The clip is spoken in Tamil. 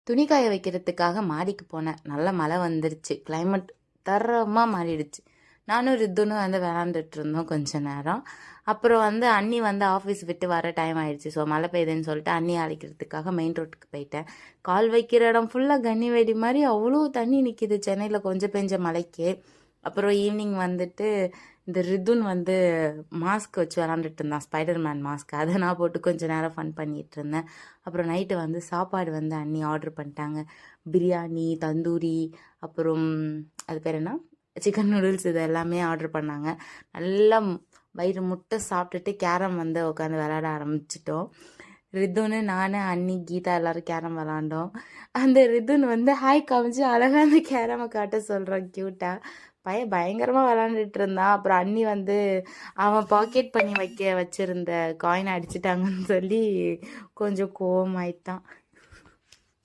துணி காய வைக்கிறதுக்காக மாடிக்கு போனேன். நல்ல மழை வந்துருச்சு. கிளைமேட் தரமாக மாறிடுச்சு. நானும் ரித்துனும் வந்து விளாண்டுட்டு இருந்தோம் கொஞ்ச நேரம். அப்புறம் வந்து அண்ணி வந்து ஆஃபீஸ் விட்டு வர டைம் ஆயிடுச்சு. ஸோ மழை பெய்யுதுன்னு சொல்லிட்டு அண்ணி அழைக்கிறதுக்காக மெயின் ரோட்டுக்கு போயிட்டேன். கால் வைக்கிற இடம் ஃபுல்லாக கன்னி வெடி மாதிரி அவ்வளோ தண்ணி நிற்கிது சென்னையில் கொஞ்சம் பெஞ்ச மழைக்கு. அப்புறம் ஈவினிங் வந்துட்டு இந்த ரித்துன் வந்து மாஸ்க் வச்சு விளாண்டுட்டு இருந்தான், ஸ்பைடர் மேன் மாஸ்க். அதை நான் போட்டு கொஞ்சம் நேரம் ஃபன் பண்ணிகிட்டு இருந்தேன். அப்புறம் நைட்டு வந்து சாப்பாடு வந்து அண்ணி ஆர்டர் பண்ணிட்டாங்க. பிரியாணி, தந்தூரி, அப்புறம் அது பேர் என்ன, சிக்கன் நூடுல்ஸ், இது எல்லாமே ஆர்டர் பண்ணாங்க. நல்லா வயிறு முட்டை சாப்பிட்டுட்டு கேரம் வந்து உட்காந்து விளாட ஆரம்பிச்சிட்டோம். ரித்துன்னு, நான், அண்ணி, கீதா எல்லோரும் கேரம் விளாண்டோம். அந்த ரித்துன் வந்து ஹாய் காமிச்சு அழகாக அந்த கேரமை காட்ட சொல்கிறான் க்யூட்டாக. பையன் பயங்கரமாக விளாண்டுட்டு இருந்தான். அப்புறம் அண்ணி வந்து அவன் பாக்கெட் பண்ணி வச்சிருந்த காயினை அடிச்சிட்டாங்கன்னு சொல்லி கொஞ்சம் கோவமாயிட்டான்.